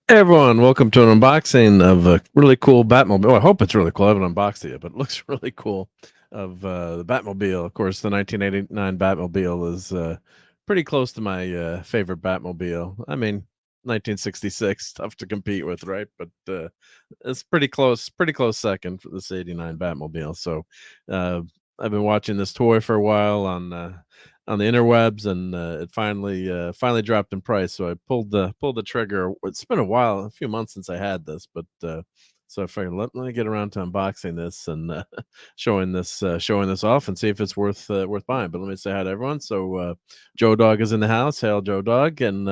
Hey everyone, welcome to an unboxing of a really cool Batmobile. Well, I hope it's really cool. I haven't unboxed it yet, but it looks really cool. Of the Batmobile, of course, the 1989 Batmobile is pretty close to my favorite Batmobile. I mean, 1966, tough to compete with, right? But it's pretty close second for this '89 Batmobile. So uh, I've been watching this toy for a while on the interwebs, and it finally dropped in price. So I pulled the trigger. It's been a while, a few months since I had this, but so I figured let me get around to unboxing this and showing this off and see if it's worth buying. But let me say hi to everyone. So Joe Dog is in the house. Hail, Joe Dog, and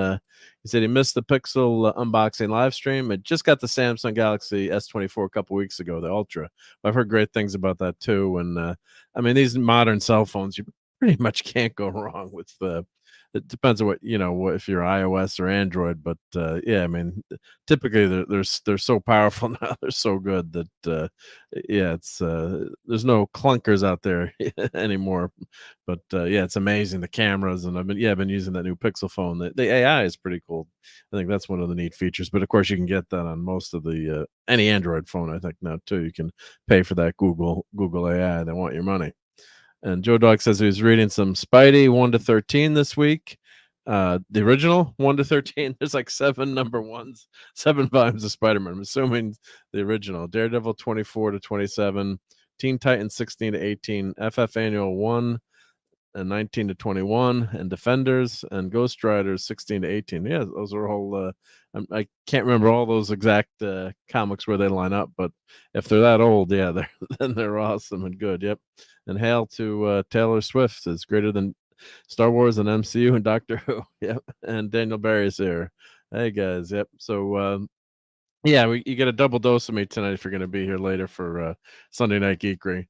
he said he missed the Pixel unboxing live stream. It just got the Samsung Galaxy S24 a couple weeks ago, the Ultra. I've heard great things about that too, and I mean these modern cell phones, you pretty much can't go wrong with it depends on what if you're iOS or Android, but yeah, I mean, typically they're so powerful now, they're so good that yeah, it's there's no clunkers out there anymore. But yeah, it's amazing the cameras, and I've been using that new Pixel phone. The AI is pretty cool. I think that's one of the neat features. But of course, you can get that on most of the any Android phone. I think now too, you can pay for that Google AI. They want your money. And Joe Dog says he was reading some Spidey 1 to 13 this week. The original 1 to 13. There's like seven number ones, seven volumes of Spider-Man. I'm assuming the original. Daredevil 24 to 27, Teen Titans 16 to 18, FF Annual 1 and 19 to 21, and Defenders and Ghost Riders 16 to 18. Yeah, those are all. I can't remember all those exact comics where they line up, but if they're that old, yeah, then they're awesome and good. Yep. And hail to Taylor Swift is greater than Star Wars and MCU and Doctor Who. Yep. And Daniel Barry's here. Hey guys. Yep. So yeah, you get a double dose of me tonight if you're going to be here later for Sunday Night Geekery,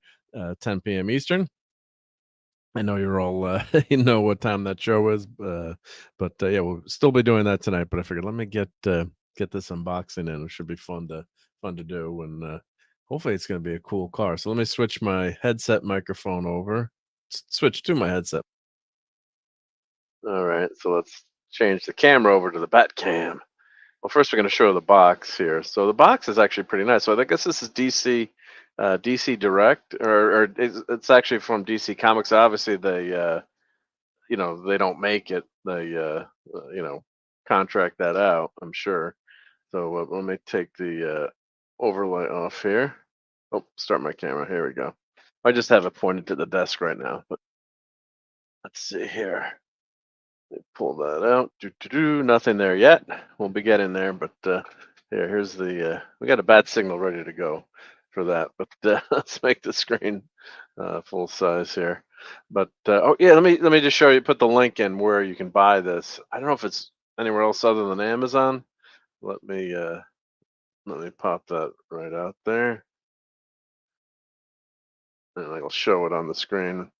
10 p.m. Eastern. I know you're all you know what time that show is, but yeah, we'll still be doing that tonight. But I figured let me get this unboxing in. It should be fun to do, and hopefully it's going to be a cool car. So let me switch my headset microphone over. Switch to my headset. All right, so let's change the camera over to the Batcam. Well, first we're going to show the box here. So the box is actually pretty nice. So I guess this is DC Direct, or it's actually from DC Comics. Obviously, they don't make it. They contract that out. I'm sure. So let me take the overlay off here. Oh, start my camera. Here we go. I just have it pointed to the desk right now. But let's see here. Pull that out. Nothing there yet. We'll be getting there, but here's the. We got a bat signal ready to go for that. But let's make the screen full size here. But oh yeah, let me just show you. Put the link in where you can buy this. I don't know if it's anywhere else other than Amazon. Let me uh, let me pop that right out there, and I'll show it on the screen.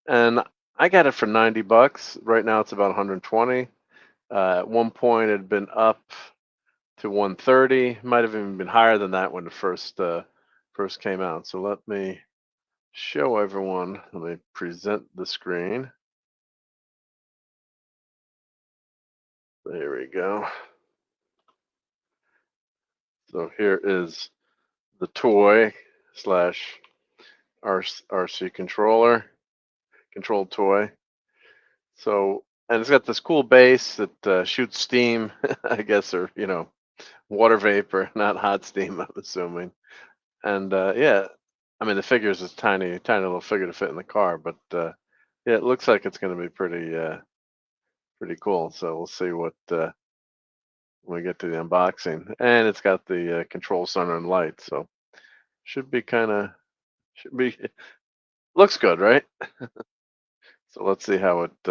And I got it for $90. Right now it's about 120. At one point, it had been up to 130. Might have even been higher than that when it first came out. So let me show everyone. Let me present the screen. There we go. So here is the toy slash RC controlled toy. So and it's got this cool base that shoots steam, I guess, or water vapor, not hot steam. I'm assuming. And yeah, I mean the figure is a tiny little figure to fit in the car, but yeah, it looks like it's going to be pretty cool. So we'll see what when we get to the unboxing. And it's got the control center and light, so should be looks good, right? So let's see how it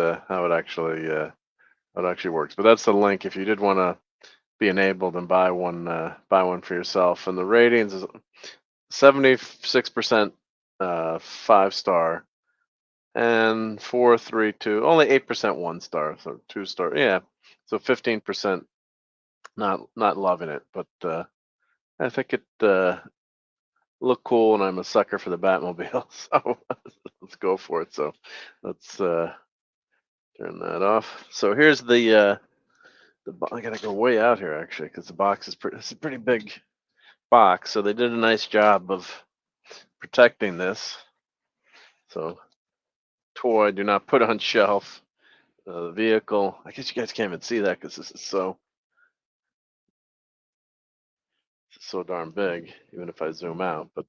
actually works. But that's the link if you did want to be enabled and buy one for yourself. And the ratings is 76% 5 star and 432 only 8% 1 star, so 2 star. Yeah, so 15% not loving it, but I think it looked cool, and I'm a sucker for the Batmobile, so let's go for it. So let's turn that off. So here's the I gotta go way out here actually because the box is it's a pretty big box. So they did a nice job of protecting this. So toy, do not put on shelf. The vehicle. I guess you guys can't even see that because this is so darn big. Even if I zoom out, but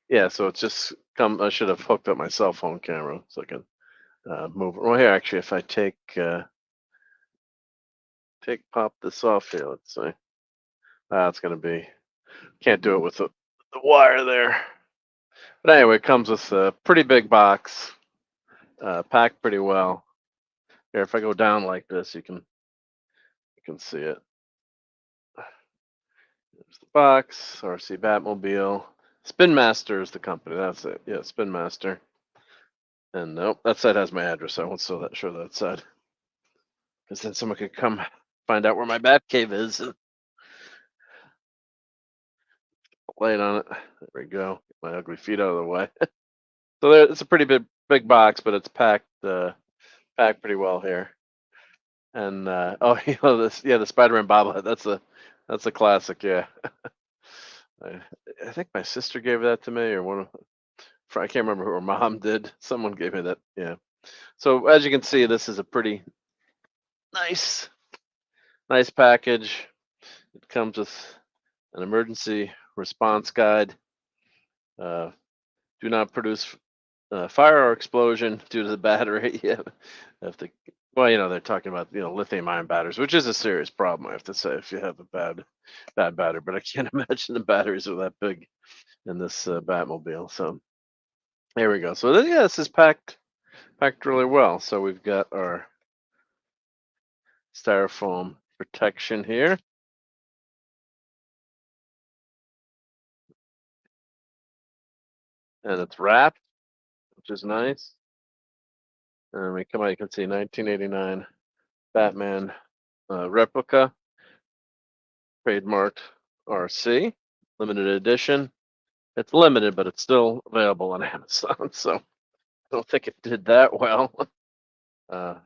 yeah. So it's just come. I should have hooked up my cell phone camera so I can move. Well, here actually, if I pop this off here, let's see. It's gonna be. Can't do it with the wire there. But anyway, it comes with a pretty big box, packed pretty well. Here, if I go down like this, you can see it. There's the box, RC Batmobile. Spin Master is the company. That's it. Yeah, Spin Master. And nope, that side has my address. I won't show that side. Because then someone could come find out where my Batcave is and light on it. There we go. Get my ugly feet out of the way. So it's a pretty big box, but it's packed pretty well here. And oh, the Spider-Man bobblehead. That's a classic. Yeah. I think my sister gave that to me, or one of I can't remember who her mom did. Someone gave me that. Yeah. So as you can see, this is a pretty nice package. It comes with an emergency response guide. Do not produce fire or explosion due to the battery. Yeah. Well, they're talking about lithium-ion batteries, which is a serious problem. I have to say, if you have a bad battery, but I can't imagine the batteries are that big in this Batmobile. So there we go. So this is packed really well. So we've got our styrofoam protection here. And it's wrapped, which is nice. And we come out, you can see 1989 Batman replica, trademarked RC, limited edition. It's limited, but it's still available on Amazon. So I don't think it did that well. Let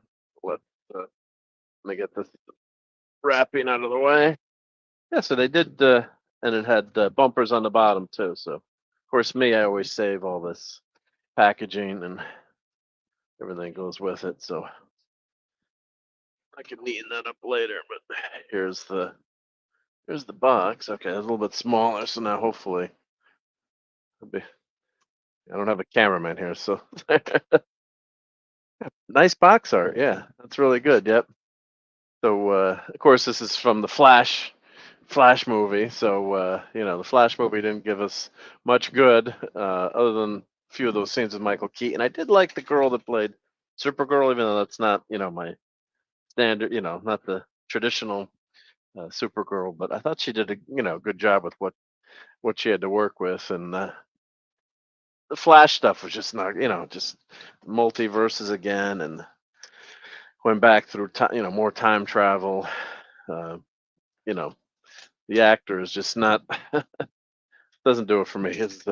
me get this wrapping out of the way. Yeah, so they did, and it had bumpers on the bottom too. So, of course, I always save all this packaging and everything goes with it. So I can neaten that up later. But here's the box. Okay, it's a little bit smaller. So now hopefully, I don't have a cameraman here, so nice box art. Yeah, that's really good. Yep. So of course this is from the Flash movie. So the Flash movie didn't give us much good other than a few of those scenes with Michael Keaton. I did like the girl that played Supergirl, even though that's not my standard, not the traditional Supergirl. But I thought she did a good job with what she had to work with, and the Flash stuff was just not, just multiverses again, and went back through time, more time travel. You know, the actor is just not doesn't do it for me. As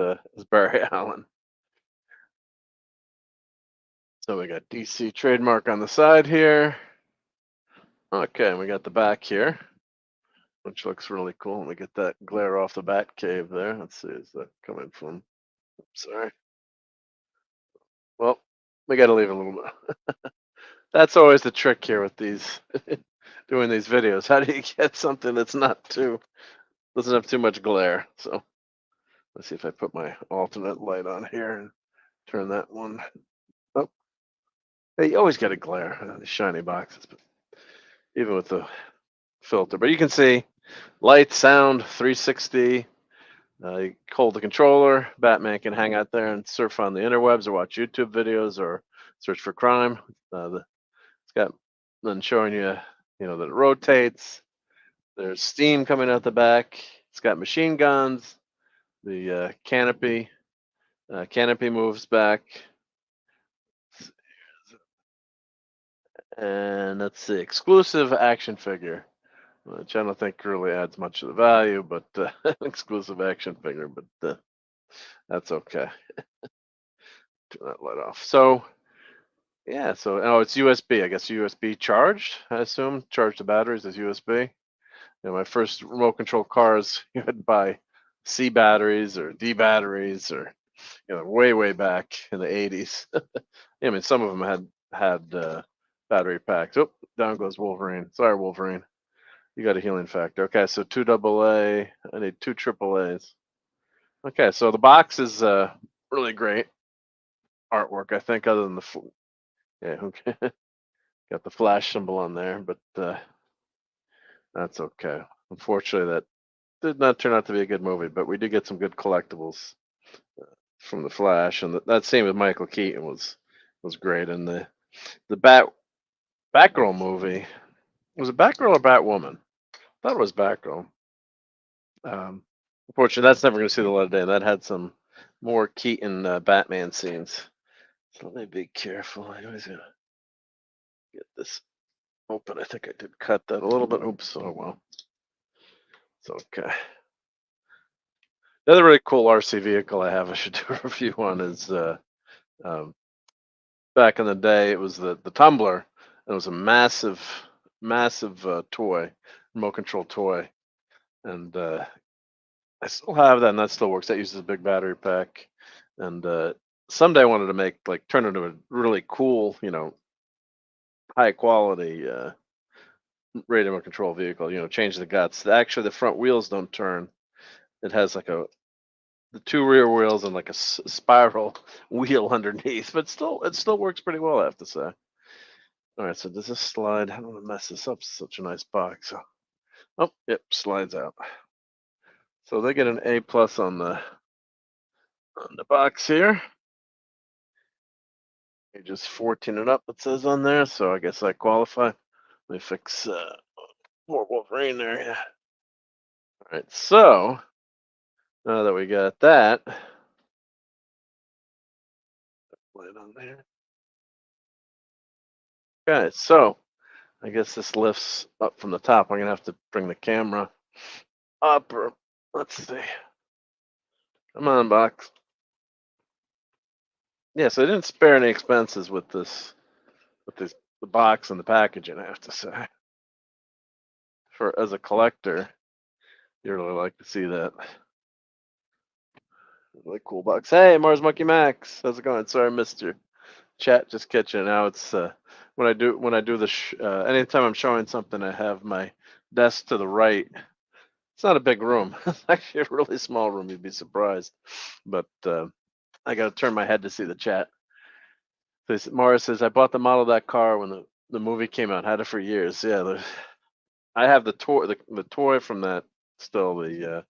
Barry Allen. So we got DC trademark on the side here. Okay, we got the back here, which looks really cool. Let me get that glare off the Batcave there. Let's see, is that coming from? Sorry. Well, we got to leave a little bit. That's always the trick here with these doing these videos. How do you get something that's doesn't have too much glare? So let's see if I put my alternate light on here and turn that one up. Hey, you always get a glare on these shiny boxes, but even with the filter. But you can see light, sound, 360. You hold the controller. Batman can hang out there and surf on the interwebs or watch YouTube videos or search for crime. It's got then showing you, that it rotates. There's steam coming out the back. It's got machine guns. The canopy moves back. And that's the exclusive action figure, which I don't think really adds much of the value, but exclusive action figure, but that's okay. Turn that light off. So Yeah, so oh, it's USB. I guess USB charged. I assume charge the batteries as USB. My first remote control cars, you had to buy C batteries or D batteries, or way back in the '80s. I mean, some of them had battery packs. Oh, down goes Wolverine. Sorry, Wolverine. You got a healing factor. Okay, so 2 AA. I need 2 AAAs. Okay, so the box is really great artwork. I think, other than yeah, okay, got the flash symbol on there, but that's okay. Unfortunately, that did not turn out to be a good movie, but we did get some good collectibles from the Flash, and that scene with Michael Keaton was great. And the Batgirl movie, was it Batgirl or Batwoman? I thought it was Batgirl. Unfortunately, that's never going to see the light of day. That had some more Keaton Batman scenes. So let me be careful. I always gotta get this open. I think I did cut that a little bit. Oops. Oh well. It's okay. The other really cool RC vehicle I have, I should do a review on, is um, back in the day, it was the Tumbler. It was a massive toy, remote control toy, and I still have that, and that still works. That uses a big battery pack, and someday I wanted to turn it into a really cool, high quality radio remote control vehicle. Change the guts. Actually, the front wheels don't turn. It has like the 2 rear wheels and like a spiral wheel underneath, but it still works pretty well, I have to say. All right, so does this slide? I don't want to mess this up. It's such a nice box. Oh, yep, slides out. So they get an A plus on the box here. You just 14 it up. It says on there, so I guess I qualify. Let me fix more Wolverine there. Yeah. All right, so now that we got that, light on there. Okay, so I guess this lifts up from the top. I'm gonna have to bring the camera up, or let's see. Come on, box. Yeah, so I didn't spare any expenses with the box and the packaging, I have to say. For as a collector, you really like to see that. Really cool box. Hey, Mars Monkey Max, how's it going? Sorry I missed your chat. Just catching it now. It's when I do anytime I'm showing something, I have my desk to the right. It's not a big room. It's actually a really small room. You'd be surprised, but I got to turn my head to see the chat. Mara says, I bought the model of that car when the movie came out. Had it for years. Yeah, I have the toy from that still, the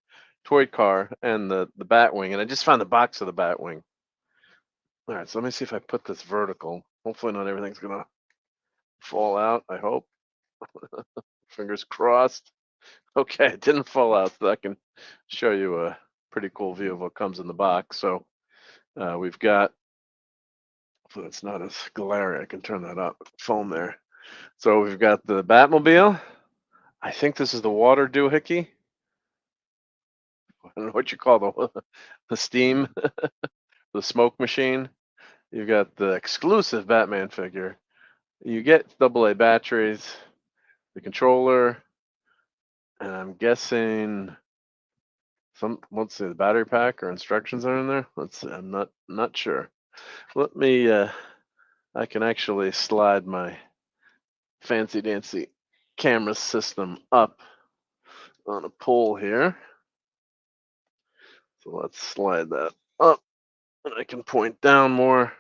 toy car and the Batwing, and I just found the box of the Batwing. All right, so let me see if I put this vertical. Hopefully, not everything's gonna fall out. I hope. Fingers crossed. Okay, it didn't fall out, so I can show you a pretty cool view of what comes in the box. So we've got. So it's not as glaring. I can turn that up. Phone there. So we've got the Batmobile. I think this is the water doohickey. I don't know what you call the steam, the smoke machine. You've got the exclusive Batman figure. You get AA batteries, the controller, and I'm guessing let's see, the battery pack or instructions are in there. Let's see, I'm not sure. Let me I can actually slide my fancy dancy camera system up on a pole here. So let's slide that up, and I can point down more.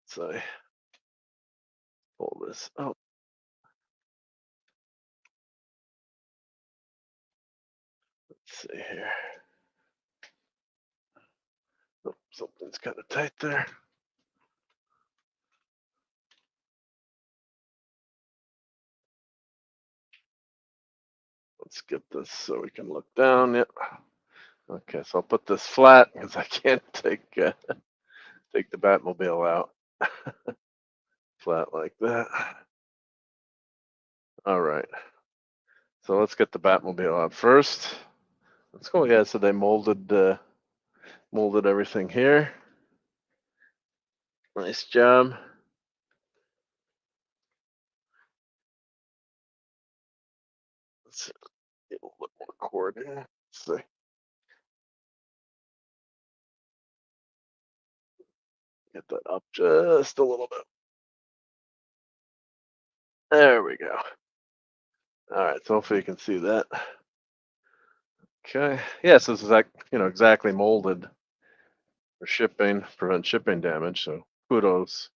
So I pull this up. Let's see here. Oh, something's kind of tight there. Let's get this so we can look down. Yep. Okay, so I'll put this flat because I can't take the Batmobile out. Flat like that. All right. So let's get the Batmobile out first. Let's go. Yeah, so they molded everything here. Nice job. cord here. Let's see. Get that up just a little bit. There we go. All right, so hopefully you can see that. Okay. Yes, this is exactly molded for shipping, prevent shipping damage. So kudos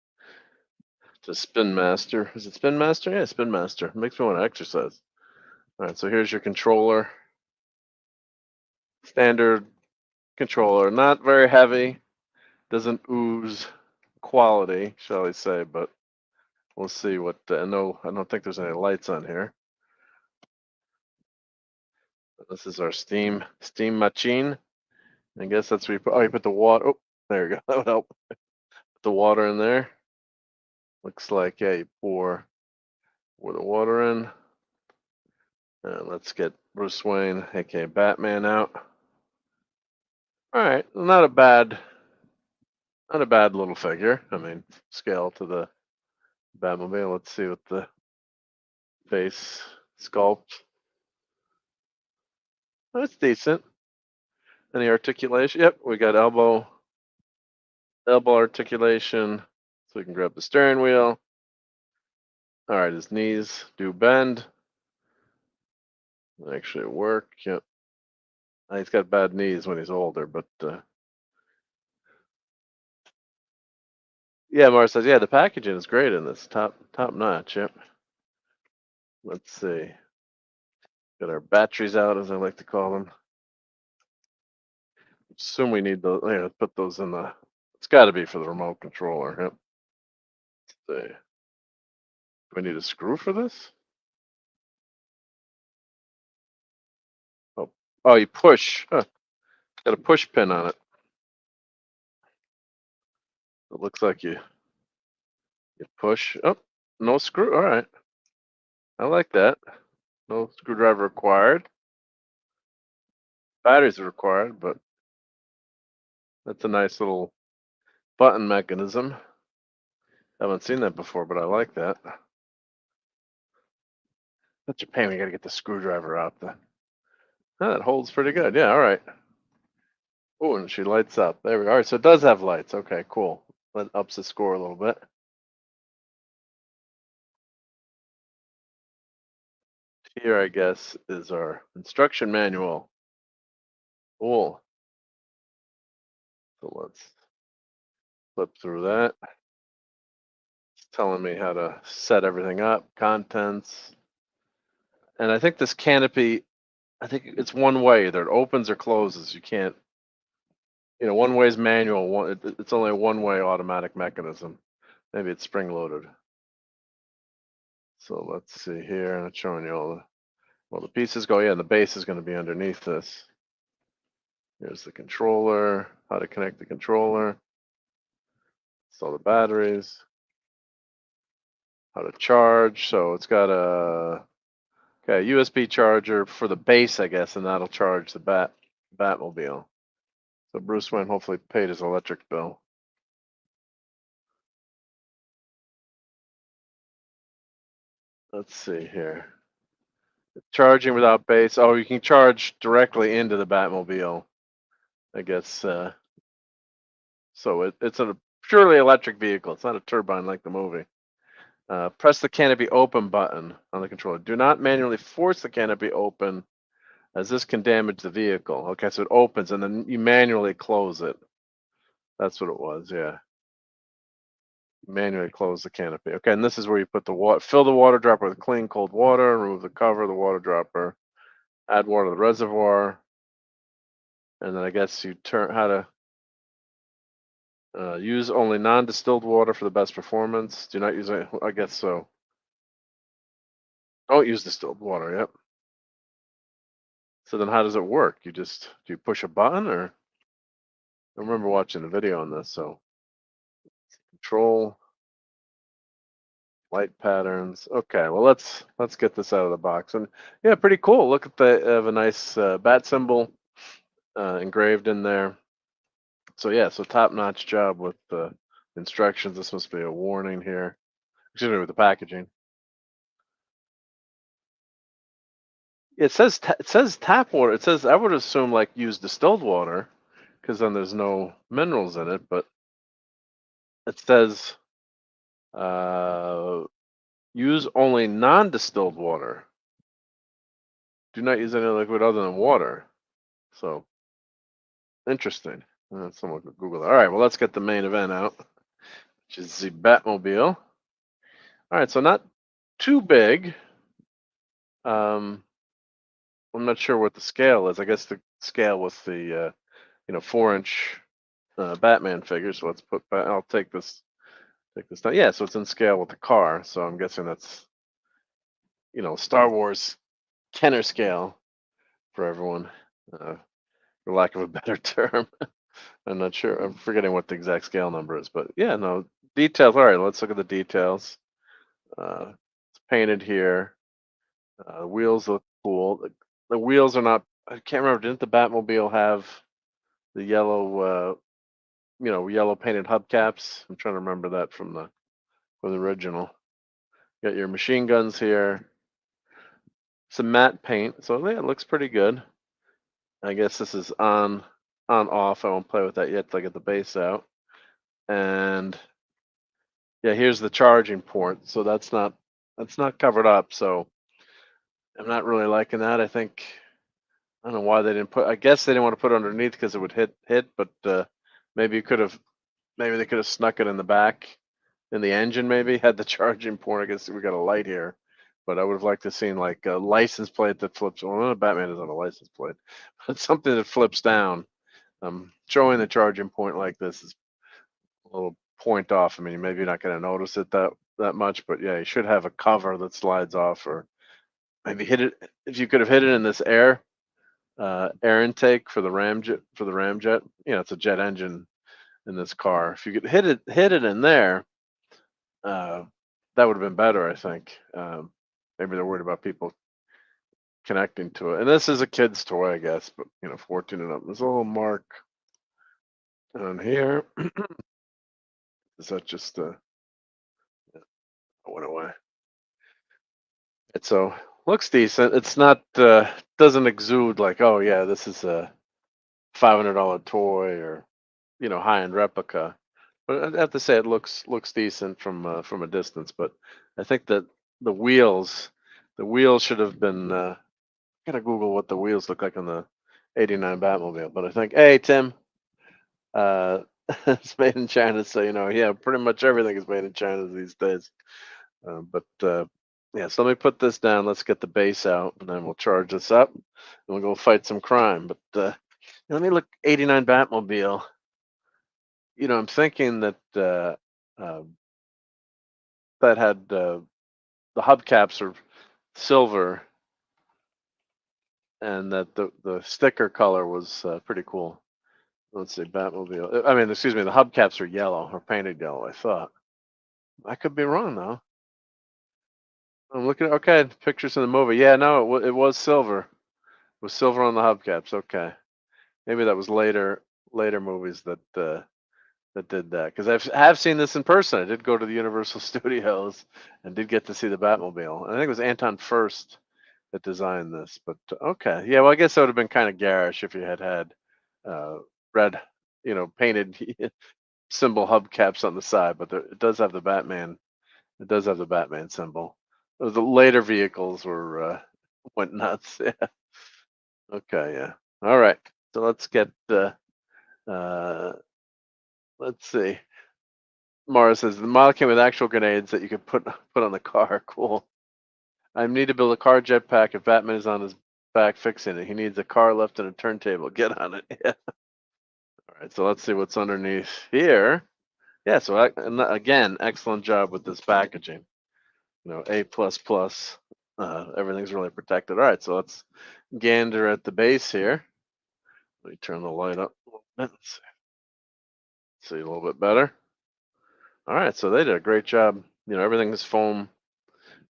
to Spin Master. Is it Spin Master? Yeah, Spin Master. Makes me want to exercise. All right, so here's your controller. Standard controller, not very heavy. Doesn't ooze quality, shall we say? But we'll see what. No, I don't think there's any lights on here. This is our steam machine. I guess that's where you put. Oh, you put the water. Oh, there you go. That would help. Put the water in there. Looks like, yeah, you pour the water in. Let's get Bruce Wayne, aka Batman, out. All right, not a bad little figure. I mean, scale to the Batmobile. Let's see what the face sculpt. That's decent. Any articulation? Yep, we got elbow articulation, so we can grab the steering wheel. All right, his knees do bend. They actually work. Yep. He's got bad knees when he's older, but yeah, Mars says, yeah, the packaging is great in this, top notch. Yep. Let's see. Got our batteries out, as I like to call them. Assume we need those. Yeah, put those in the. It's got to be for the remote controller. Yep. Let's see. Do we need a screw for this? Oh, you push. Huh. Got a push pin on it. It looks like you push. Oh, no screw. All right. I like that. No screwdriver required. Batteries are required, but that's a nice little button mechanism. Haven't seen that before, but I like that. Such a pain. We got to get the screwdriver out. That holds pretty good. Yeah. All right. Oh, and she lights up. There we go. All right. So it does have lights. Okay. Cool. That ups the score a little bit. Here, I guess, is our instruction manual. Cool. So let's flip through that. It's telling me how to set everything up, contents. And I think this canopy, I think it's one way. Either it opens or closes. You can't, one way is manual. It's only a one-way automatic mechanism. Maybe it's spring-loaded. So let's see here. And it's showing you all the pieces go. Yeah, and the base is going to be underneath this. Here's the controller, how to connect the controller. So the batteries, how to charge. So it's got a USB charger for the base, I guess, and that'll charge the Batmobile. So Bruce Wayne hopefully paid his electric bill. Let's see here. Charging without base. Oh, you can charge directly into the Batmobile, I guess. So it's a purely electric vehicle. It's not a turbine like the movie. Press the canopy open button on the controller. Do not manually force the canopy open, as this can damage the vehicle. Okay, so it opens and then you manually close it. That's what it was, yeah. Manually close the canopy. Okay, and this is where you put the water. Fill the water dropper with clean cold water. Remove the cover of the water dropper. Add water to the reservoir. And then I guess you turn how to use only non-distilled water for the best performance. Do not use it. I guess so. Don't use distilled water. Yep. So then, how does it work? Do you push a button, or I remember watching the video on this. So control light patterns. Okay, well let's get this out of the box. And yeah, pretty cool. Look at have a nice bat symbol engraved in there. So yeah, so top-notch job with the instructions. This must be a warning here. Excuse me, with the packaging. It says it says tap water. It says I would assume like use distilled water because then there's no minerals in it. But it says uh, use only non-distilled water. Do not use any liquid other than water. So interesting. Someone could Google that. All right, well let's get the main event out, which is the Batmobile. All right, so not too big. I'm not sure what the scale is. I guess the scale with the 4-inch Batman figure. So let's put. I'll take this down. Yeah, so it's in scale with the car. So I'm guessing that's Star Wars Kenner scale for everyone, for lack of a better term. I'm not sure. I'm forgetting what the exact scale number is, but yeah, no details. All right, let's look at the details. It's painted here. The wheels look cool. The wheels are not. I can't remember. Didn't the Batmobile have the yellow, yellow painted hubcaps? I'm trying to remember that from the original. Got your machine guns here. Some matte paint, so yeah, it looks pretty good. I guess this is on off. I won't play with that yet till I get the base out. And yeah, here's the charging port. So that's not covered up. So I'm not really liking that. I don't know why they didn't put. I guess they didn't want to put it underneath because it would hit. But maybe maybe they could have snuck it in the back, in the engine. Maybe had the charging port. I guess we got a light here, but I would have liked to seen like a license plate that flips. Well, Batman isn't a license plate, but something that flips down. Showing the charging point like this is a little point off. I mean, maybe you're not going to notice it that much, but yeah, you should have a cover that slides off, or maybe hit it if you could have hit it in this air intake for the ramjet. It's a jet engine in this car. If you could hit it in there, uh, that would have been better, I think. Maybe they're worried about people connecting to it. And this is a kid's toy, I guess, but 14 and up. There's a little mark on here. Is that just I went away? It's so looks decent. It's not doesn't exude like, oh yeah, this is a $500 toy or high end replica. But I have to say it looks decent from a distance. But I think that the wheels the wheels should have been. I gotta Google what the wheels look like on the '89 Batmobile. But I think, hey Tim, uh, it's made in China, so yeah, pretty much everything is made in China these days. But yeah, so let me put this down. Let's get the base out, and then we'll charge this up, and we'll go fight some crime. But let me look. '89 Batmobile. I'm thinking that uh, that had the hubcaps are silver, and that the sticker color was pretty cool. Let's see, Batmobile. I mean, excuse me, the hubcaps are yellow or painted yellow. I thought I could be wrong though. I'm looking. Okay, pictures in the movie. Yeah, no, it was silver. It was silver on the hubcaps. Okay, maybe that was later movies that did that because have seen this in person. I did go to the Universal Studios and did get to see the Batmobile. I think it was Anton First that designed this. But okay, yeah. Well, I guess that would have been kind of garish if you had uh, red, painted symbol hubcaps on the side. But it does have the Batman. It does have the Batman symbol. The later vehicles went nuts. Yeah. Okay. Yeah. All right. So uh, let's see. Mara says the model came with actual grenades that you could put on the car. Cool. I need to build a car jetpack. If Batman is on his back fixing it, he needs a car lift and a turntable. Get on it. Yeah. All right. So let's see what's underneath here. Yeah. So and again, excellent job with this packaging. A plus plus. Everything's really protected. All right. So let's gander at the base here. Let me turn the light up a little bit. Let's see a little bit better. All right. So they did a great job. Everything is foam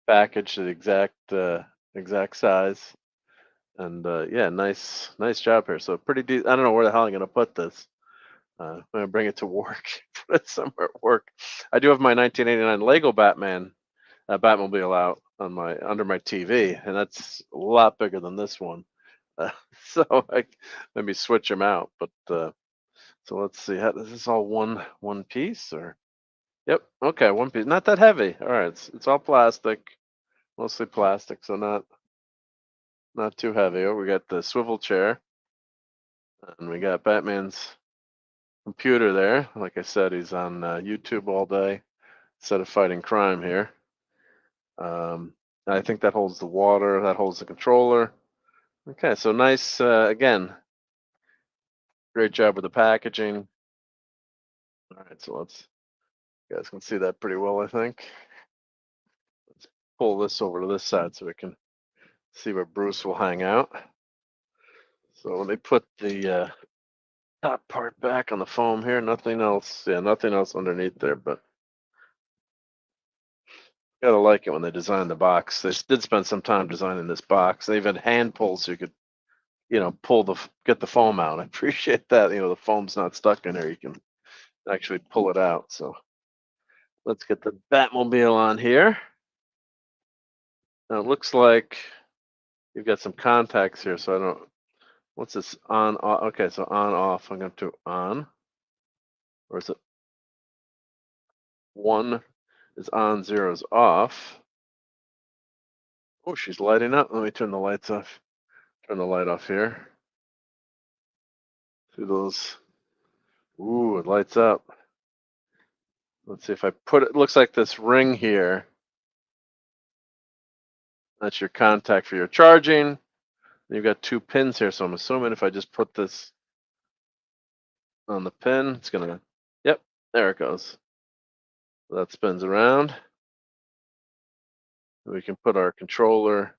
packaged to the exact size. And yeah, nice job here. So pretty I don't know where the hell I'm gonna put this. I'm gonna bring it to work. Put it somewhere at work. I do have my 1989 Lego Batman Batmobile out on my under my TV, and that's a lot bigger than this one. Uh, so I maybe switch them out. But so let's see. How, is this all one piece or? Yep. Okay, one piece. Not that heavy. All right. It's all plastic, mostly plastic, so not too heavy. Oh, we got the swivel chair, and we got Batman's computer there. Like I said, he's on YouTube all day instead of fighting crime here. I think that holds the water. That holds the controller. Okay, so nice. Again, great job with the packaging. All right, so you guys can see that pretty well, I think. Let's pull this over to this side so we can see where Bruce will hang out. So let me put the top part back on the foam here. Nothing else. Yeah, nothing else underneath there, but gotta like it when they designed the box. They did spend some time designing this box. They even had hand pulls so you could, get the foam out. I appreciate that. The foam's not stuck in there. You can actually pull it out. So let's get the Batmobile on here. Now it looks like you've got some contacts here, so I don't. What's this on? Off? Okay, so on off. I'm going to on, or is it one is on, zero is off? Oh, she's lighting up. Let me turn the lights off. Turn the light off here. See those? Ooh, it lights up. Let's see if I put it. Looks like this ring here. That's your contact for your charging. You've got two pins here, so I'm assuming if I just put this on the pin, it's gonna. Yep, there it goes. That spins around. We can put our controller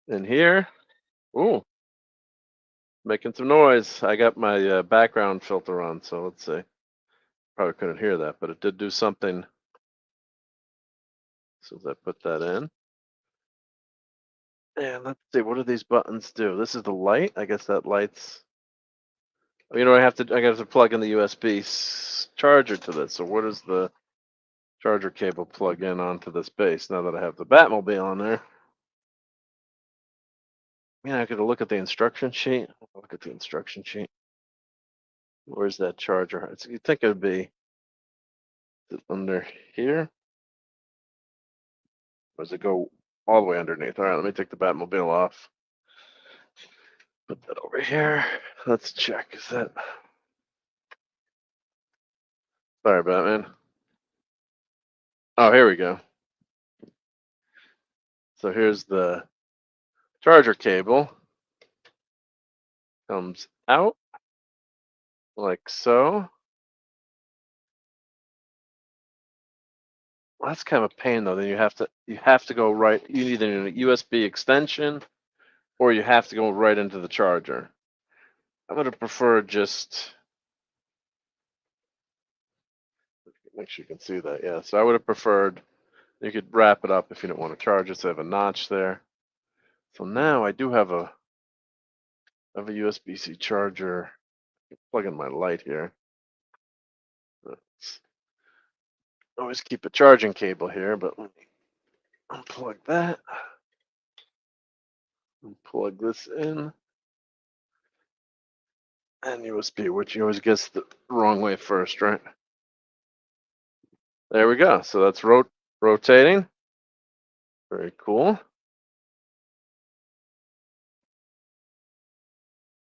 in here. Ooh, making some noise. I got my background filter on, so let's see. Probably couldn't hear that, but it did do something. So as I put that in. And let's see, what do these buttons do? This is the light. I guess that lights. I have to plug in the USB charger to this. So where does the charger cable plug in onto this base now that I have the Batmobile on there? I gotta look at the instruction sheet. Look at the instruction sheet. Where's that charger? You'd think it would be under here. Or does it go all the way underneath? All right, let me take the Batmobile off. Put that over here. Let's check. Is that. Sorry, Batman. Oh, here we go. So here's the charger cable. Comes out like so. Well, that's kind of a pain though. Then you have to go right. You need a USB extension, or you have to go right into the charger. I would have preferred just. Make sure you can see that. Yeah. So I would have preferred. You could wrap it up if you don't want to charge it. So I have a notch there. So now I do have a USB-C charger. Plug in my light here. Let's always keep a charging cable here, but let me unplug that. And plug this in. And USB, which you always guess the wrong way first, right? There we go. So that's rotating. Very cool.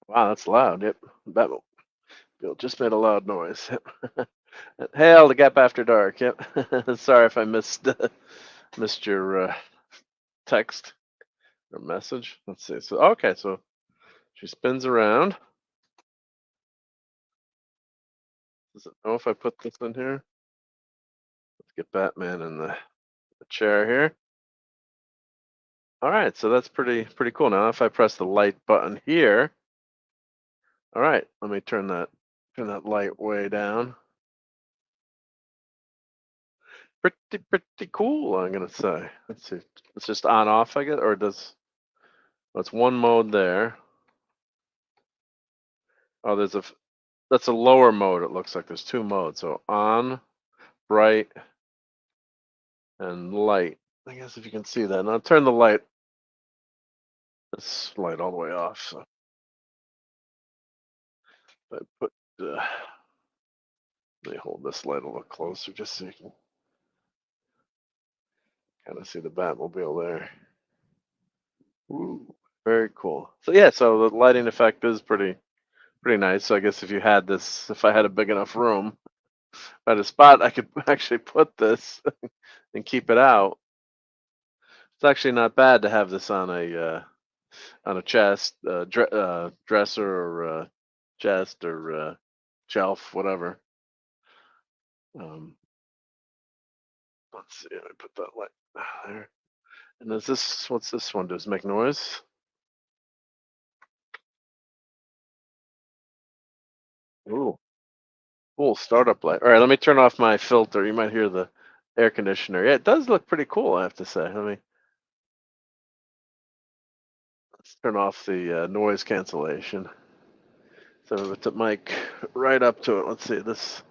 Wow, that's loud. Yep. Batmobile just made a loud noise. Hail to Gap After Dark. Yep. Sorry if I missed your text or message. Let's see. So okay, so she spins around. Does it know if I put this in here? Let's get Batman in the chair here. All right, so that's pretty cool. Now if I press the light button here, all right, let me turn that light way down. Pretty cool, I'm gonna say. Let's see. It's just on off, I guess, or does it's one mode there. Oh, that's a lower mode, it looks like there's two modes. So on, bright, and light. I guess if you can see that. And I'll turn this light all the way off. So I put, let me hold this light a little closer just so you can kind of see the Batmobile there. Ooh, very cool. So yeah, so the lighting effect is pretty nice. So I guess if you had this, if I had a big enough room, if I had a spot, I could actually put this and keep it out. It's actually not bad to have this on a chest, dresser, or chest, or shelf, whatever. Um, let's see. Let me put that light there. And is this? What's this one? Does it make noise? Ooh, cool startup light. All right, let me turn off my filter. You might hear the air conditioner. Yeah, it does look pretty cool, I have to say. Let's turn off the noise cancellation. So we put the mic right up to it. Let's see this.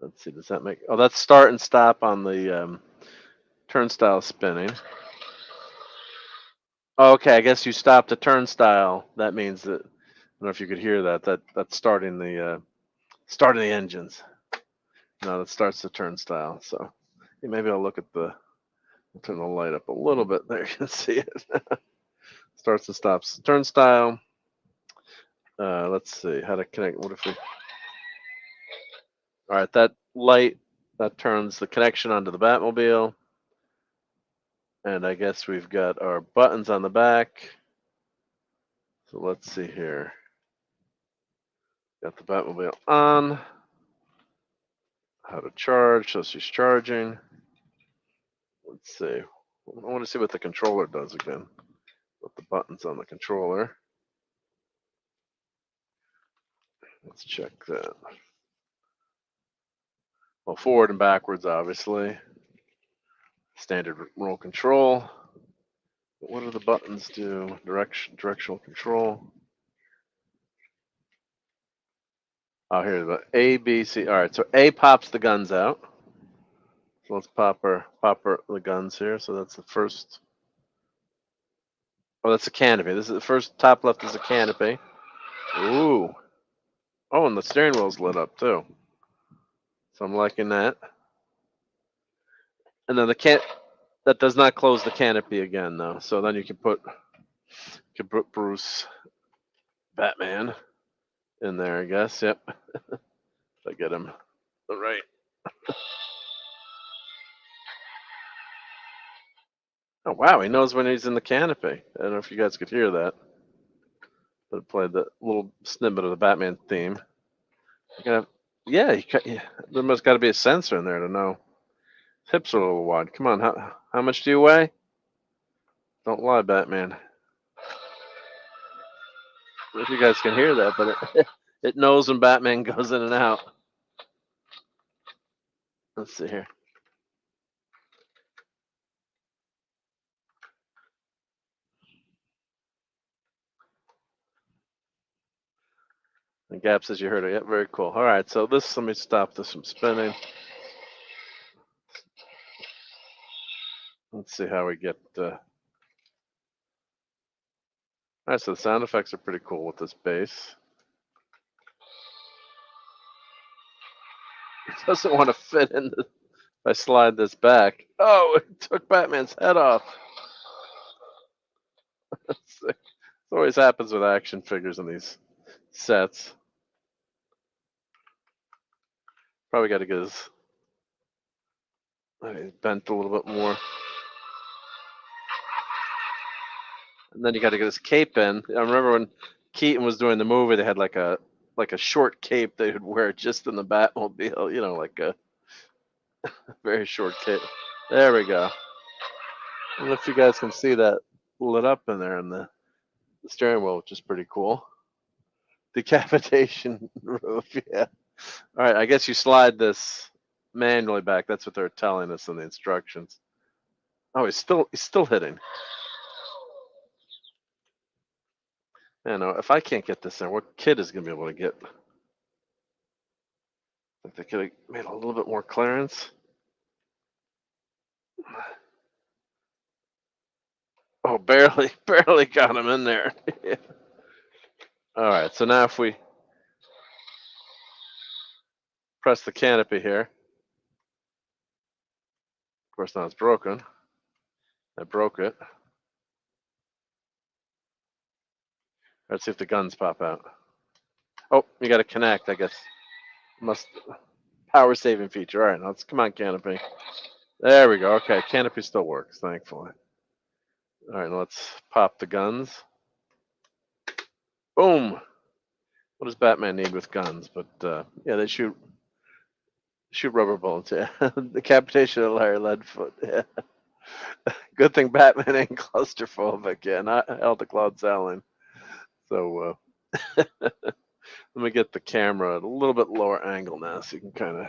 Let's see. Does that make? Oh, that's start and stop on the turnstile spinning. Oh, okay, I guess you stopped the turnstile. That means that I don't know if you could hear that. That's starting the engines. No, that starts the turnstile. So yeah, maybe I'll look at I'll turn the light up a little bit there. You can see it. Starts and stops the turnstile. Let's see how to connect. What if we? All right, that light that turns the connection onto the Batmobile, and I guess we've got our buttons on the back. So let's see here. Got the Batmobile on. How to charge? So she's charging. Let's see. I want to see what the controller does again. With the buttons on the controller. Let's check that. Well, forward and backwards, obviously. Standard roll control. But what do the buttons do? Directional control. Oh, here the A, B, C. All right, so A pops the guns out. So let's pop the guns here. So that's the first. Oh, that's a canopy. This is the first. Top left is a canopy. Ooh. Oh, and the steering wheel's lit up too. So I'm liking that. And then that does not close the canopy again though. So then you can put Bruce Batman in there, I guess. Yep. If I get him right. Oh wow, he knows when he's in the canopy. I don't know if you guys could hear that, but it played the little snippet of the Batman theme. Yeah, there must got to be a sensor in there to know. His hips are a little wide. Come on, how much do you weigh? Don't lie, Batman. I don't know if you guys can hear that, but it knows when Batman goes in and out. Let's see here. The Gap says you heard it. Yep, very cool. All right, so let me stop this from spinning. Let's see how we get. All right, so the sound effects are pretty cool with this bass. It doesn't want to fit in. If I slide this back, oh, it took Batman's head off. It always happens with action figures in these sets. Probably got to get his bent a little bit more. And then you got to get his cape in. I remember when Keaton was doing the movie, they had like a short cape they would wear just in the Batmobile. You know, like a very short cape. There we go. I don't know if you guys can see that lit up in there in the steering wheel, which is pretty cool. Decapitation roof, yeah. All right, I guess you slide this manually back. That's what they're telling us in the instructions. Oh, he's still hitting. I know if I can't get this in, what kid is going to be able to get? Like they could have made a little bit more clearance. Oh, barely, barely got him in there. All right, so now if we press the canopy here, of course now it's broken. I broke it. Let's see if the guns pop out. Oh, you got to connect, I guess. Must power saving feature. All right, let's come on, canopy. There we go. Okay, canopy still works, thankfully. All right, let's pop the guns. Boom. What does Batman need with guns? But yeah, they shoot rubber bullets. Yeah, decapitation of Larry Leadfoot. Yeah. Good thing Batman ain't claustrophobic. Yeah, not held the Cloud Allen. So let me get the camera at a little bit lower angle now, so you can kind of.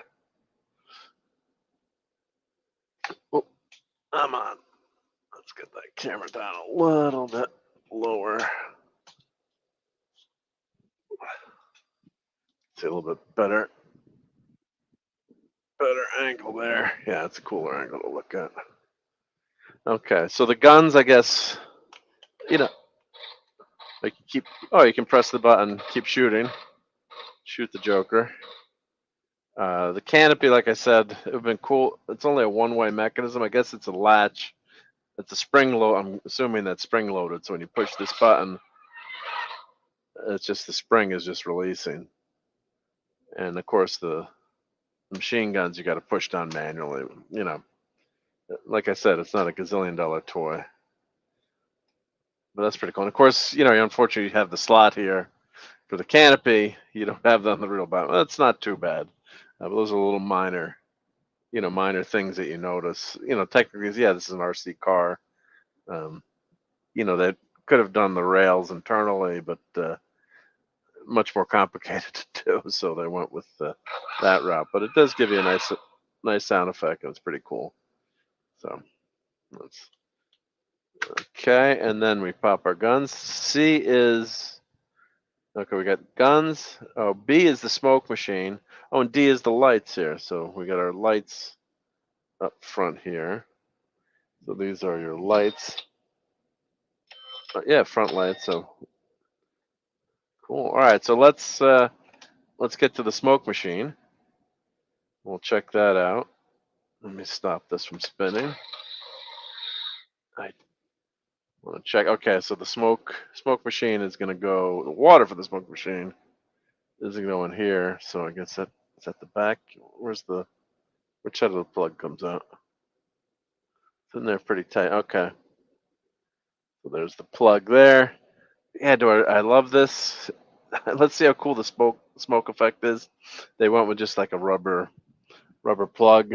Oh, I'm on. Let's get that camera down a little bit lower. See a little bit better angle there. Yeah, it's a cooler angle to look at. Okay, so the guns, I guess, you know, like you can press the button, keep shooting, shoot the Joker. The canopy, like I said, it would have been cool. It's only a one-way mechanism. I guess it's a latch. It's a spring load. I'm assuming that's spring loaded. So when you push this button, it's just the spring is just releasing. And of course, the machine guns you got to push down manually. You know, like I said, it's not a gazillion-dollar toy, but that's pretty cool. And of course, you know, unfortunately, you have the slot here for the canopy. You don't have that on the real button. Well, it's not too bad. But those are little minor things that you notice. You know, technically, yeah, this is an RC car. You know, they could have done the rails internally, but much more complicated to do, so they went with that route. But it does give you a nice sound effect, and it's pretty cool. So that's okay. And then we pop our guns. C is okay. We got guns. Oh, B is the smoke machine. Oh, and D is the lights here. So we got our lights up front here. So these are your lights. Yeah, front lights. So cool. All right. So let's get to the smoke machine. We'll check that out. Let me stop this from spinning. I want to check. Okay, so the smoke machine is going to go. The water for the smoke machine is going to go in here. So I guess that's at the back. Which side of the plug comes out? It's in there pretty tight. Okay. So there's the plug there. Yeah, I love this. Let's see how cool the smoke effect is. They went with just like a rubber plug.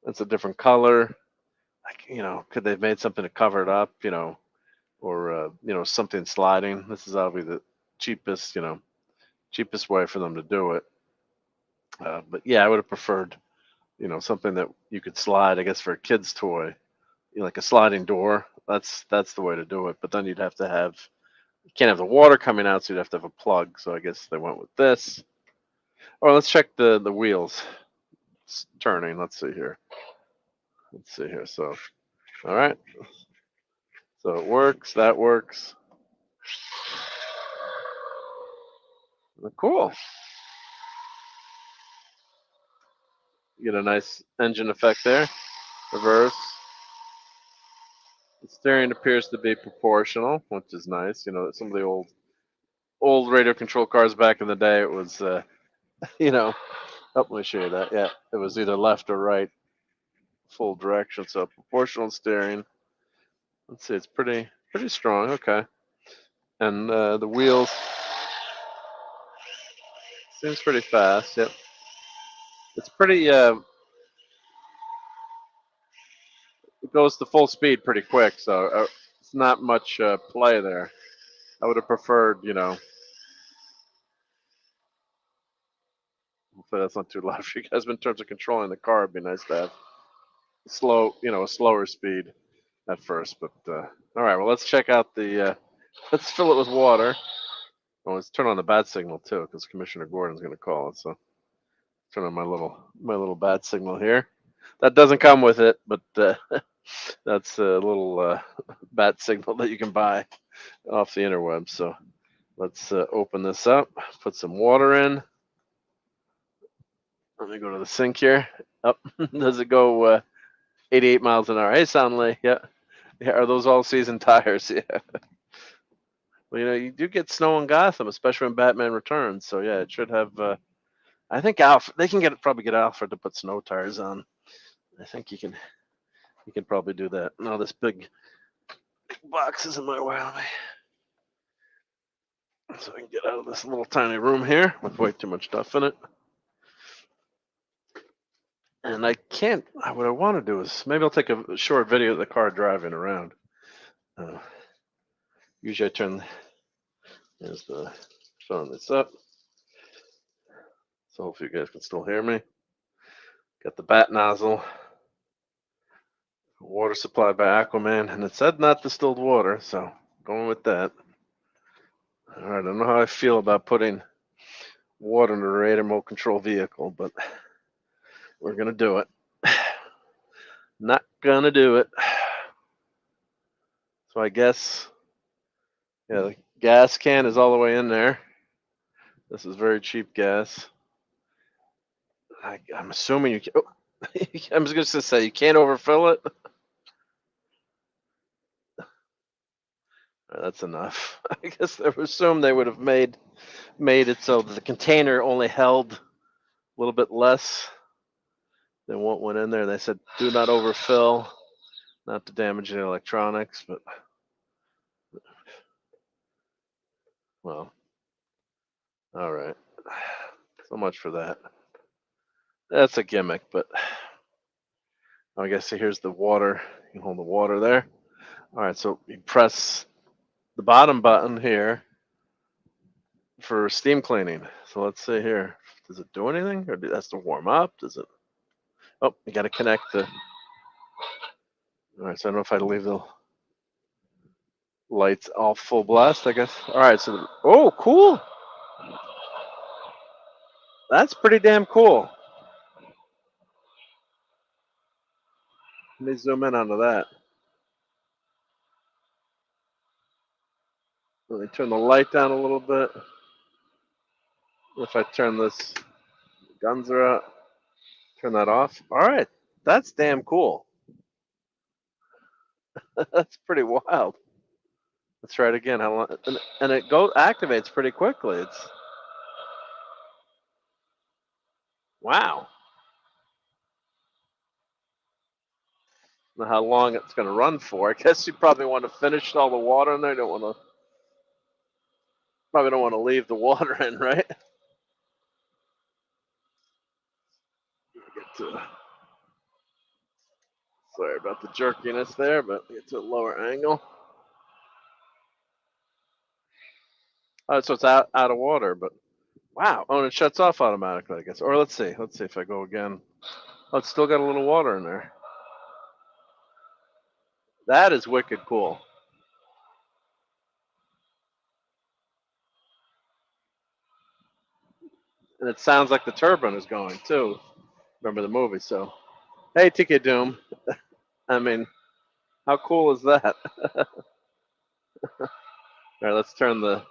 It's a different color. Like, you know, could they have made something to cover it up, you know, or you know, something sliding? This is obviously the cheapest, you know, cheapest way for them to do it. But yeah, I would have preferred, you know, something that you could slide. I guess for a kid's toy, you know, like a sliding door. That's the way to do it. But then you can't have the water coming out, so you'd have to have a plug. So I guess they went with this. Or let's check the wheels. It's turning. Let's see here. So, all right. So it works. That works. Cool. You get a nice engine effect there. Reverse. The steering appears to be proportional, which is nice. You know, some of the old radio control cars back in the day, it was, you know, let me show you that. Yeah, it was either left or right, full direction. So proportional steering. Let's see, it's pretty strong. Okay, and the wheels seems pretty fast. Yep, it's pretty. It goes to full speed pretty quick, so it's not much play there. I would have preferred, you know. Hopefully that's not too loud for you guys. But in terms of controlling the car, it'd be nice to have a slower speed at first. But all right, well, let's check out the Let's fill it with water. Oh, let's turn on the bat signal too, because Commissioner Gordon's going to call it. So turn on my little bat signal here. That doesn't come with it, but that's a little bat signal that you can buy off the interweb. So let's open this up, put some water in. Let me go to the sink here. Up, does it go 88 miles an hour? Hey, Soundly, yeah. Are those all season tires? Yeah. Well, you do get snow in Gotham, especially when Batman returns. So yeah, it should have. I think Alfred. They can probably get Alfred to put snow tires on. I think you can probably do that. No, this big box is in my way. So I can get out of this little tiny room here with way too much stuff in it. And I can't. What I want to do is maybe I'll take a short video of the car driving around. Usually I turn. There's the phone this up. So hopefully you guys can still hear me. Got the bat nozzle. Water supplied by Aquaman, and it said not distilled water, so going with that. All right, I don't know how I feel about putting water in a remote control vehicle, but we're gonna do it. Not gonna do it. So I guess, yeah, the gas can is all the way in there. This is very cheap gas. I'm assuming you can. Oh, I'm just gonna say you can't overfill it. That's enough. I guess they assumed they would have made it so that the container only held a little bit less than what went in there. They said do not overfill, not to damage the electronics, but well, all right. So much for that. That's a gimmick, but I guess here's the water. You can hold the water there. All right, so you press the bottom button here for steam cleaning. So let's see here. Does it do anything, or does it have to warm up? Does it? Oh, you got to connect the. All right, so I don't know if I leave the lights all full blast. I guess. All right, so oh, cool. That's pretty damn cool. Let me zoom in onto that. Let me turn the light down a little bit. If I turn this, guns are out. Turn that off. All right, that's damn cool. That's pretty wild. Let's try it again. How long? And it activates pretty quickly. It's wow. Know how long it's going to run for. I guess you probably want to finish all the water in there. Probably don't want to leave the water in, right? Sorry about the jerkiness there, but get to a lower angle. Oh, so it's out of water, but wow. Oh, and it shuts off automatically, I guess. Or let's see if I go again. Oh, it's still got a little water in there. That is wicked cool. And it sounds like the turbine is going too. Remember the movie, so hey, TK Doom. I mean, how cool is that? All right, let's turn the.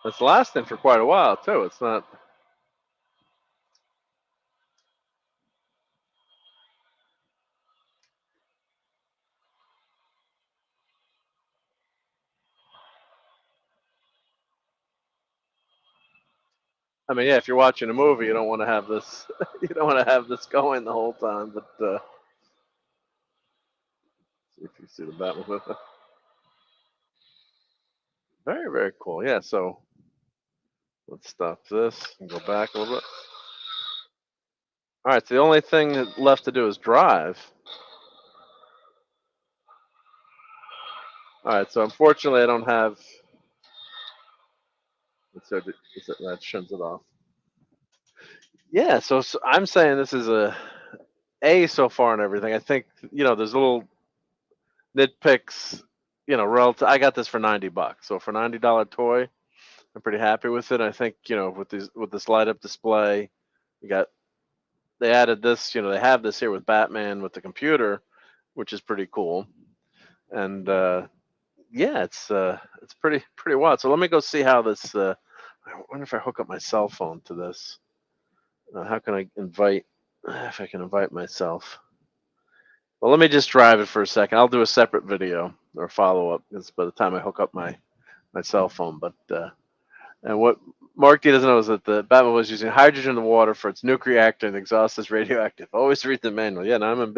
It's lasting for quite a while too. It's not. I mean, yeah, if you're watching a movie, you don't want to have this. You don't want to have this going the whole time. But see if you see the Batmobile. Very, very cool. Yeah. So let's stop this and go back a little bit. All right. So the only thing left to do is drive. All right. So unfortunately, I don't have. So that shuns it off. Yeah, so I'm saying this is a so far and everything. I think there's little nitpicks. Relative. I got this for $90. So for $90 toy, I'm pretty happy with it. I think with this light up display, they added this. They have this here with Batman with the computer, which is pretty cool. And yeah, it's pretty wild. So let me go see how this. I wonder if I hook up my cell phone to this. How can I invite? If I can invite myself. Well, let me just drive it for a second. I'll do a separate video or follow up. Because by the time I hook up my cell phone, but and what Marc D doesn't know is that the Batmobile was using hydrogen in the water for its nuke reactor and the exhaust is radioactive. Always read the manual. Yeah, no, I'm in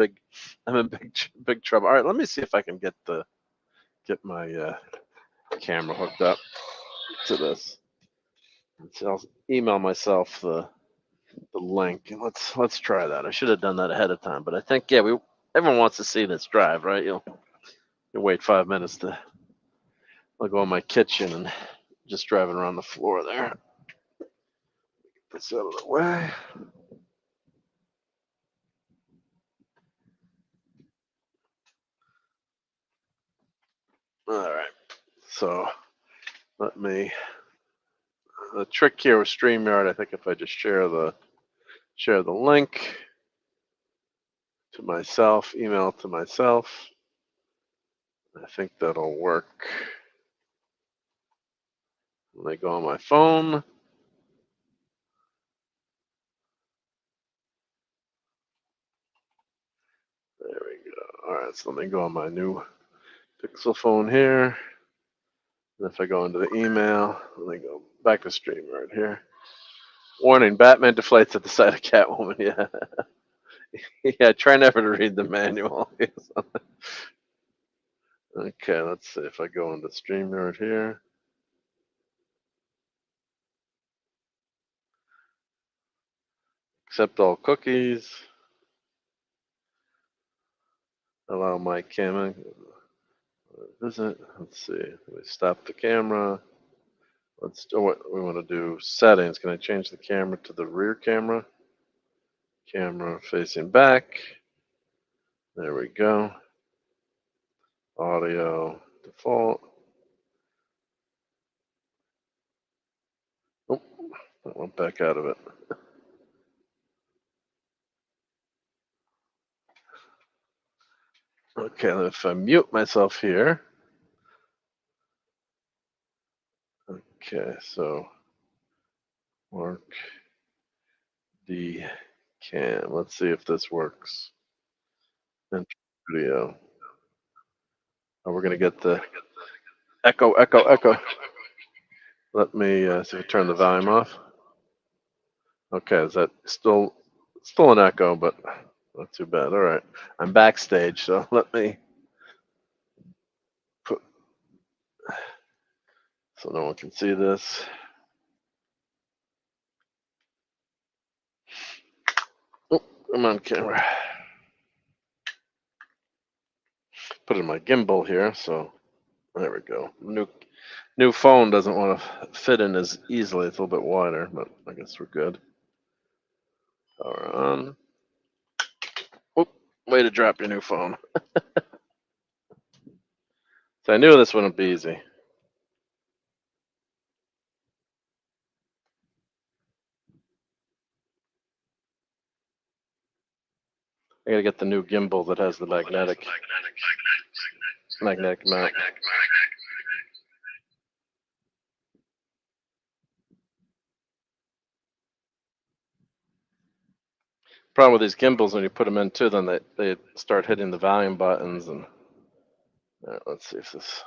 big trouble. All right, let me see if I can get my camera hooked up to this. So I'll email myself the link and let's try that. I should have done that ahead of time, but I think everyone wants to see this drive, right? You'll wait 5 minutes I'll go in my kitchen and just driving around the floor there. Get this out of the way. All right. So let me. The trick here with StreamYard, I think if I just share the link to myself, email to myself, I think that'll work. When I go on my phone. There we go. All right, so let me go on my new Pixel phone here. And if I go into the email, let me go back to StreamYard here. Warning: Batman deflates at the sight of Catwoman. Yeah, yeah. Try never to read the manual. Okay, let's see if I go into StreamYard here. Accept all cookies. Allow my camera. Visit. Let's see. We stop the camera. Let's do what we want to do. Settings. Can I change the camera to the rear camera? Camera facing back. There we go. Audio default. Oh, I went back out of it. Okay, if I mute myself here. Okay, so Marc D cam. Let's see if this works. Video. Oh, we're gonna get the echo. Let me see if I turn the volume off. Okay, is that still an echo, but not too bad. All right, I'm backstage, so let me put so no one can see this. Oh, I'm on camera. Put in my gimbal here, so there we go. New phone doesn't want to fit in as easily. It's a little bit wider, but I guess we're good. Power on. Oop, way to drop your new phone. So I knew this wouldn't be easy. I gotta get the new gimbal that has the magnetic mount. Problem with these gimbals, when you put them in too, then they start hitting the volume buttons. And all right, let's see if this.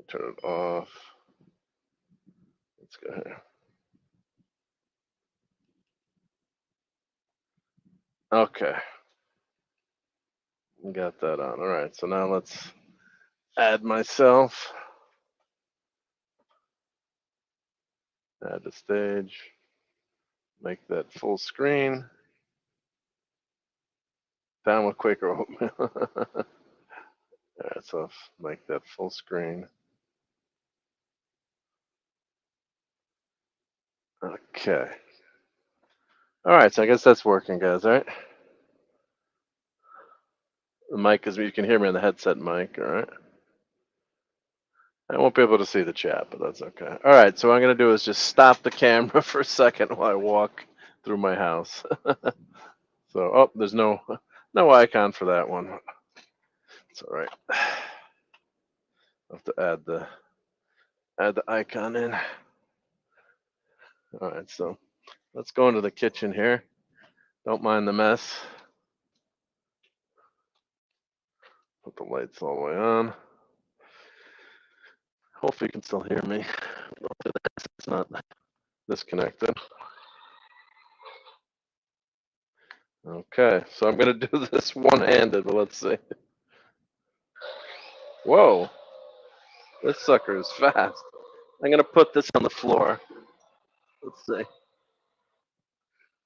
Turn it off. Let's go here. Okay. Got that on. All right. So now let's add myself. Add the stage. Make that full screen. Down with Quaker oatmeal. All right. So make that full screen. Okay. All right, so I guess that's working, guys, all right? The mic is, you can hear me on the headset mic, all right? I won't be able to see the chat, but that's okay. All right, so what I'm going to do is just stop the camera for a second while I walk through my house. So, oh, there's no icon for that one. It's all right. I'll have to add the icon in. All right, so let's go into the kitchen here. Don't mind the mess. Put the lights all the way on. Hopefully you can still hear me. It's not disconnected. Okay, so I'm gonna do this one-handed, but let's see. Whoa, this sucker is fast. I'm gonna put this on the floor. Let's see. That's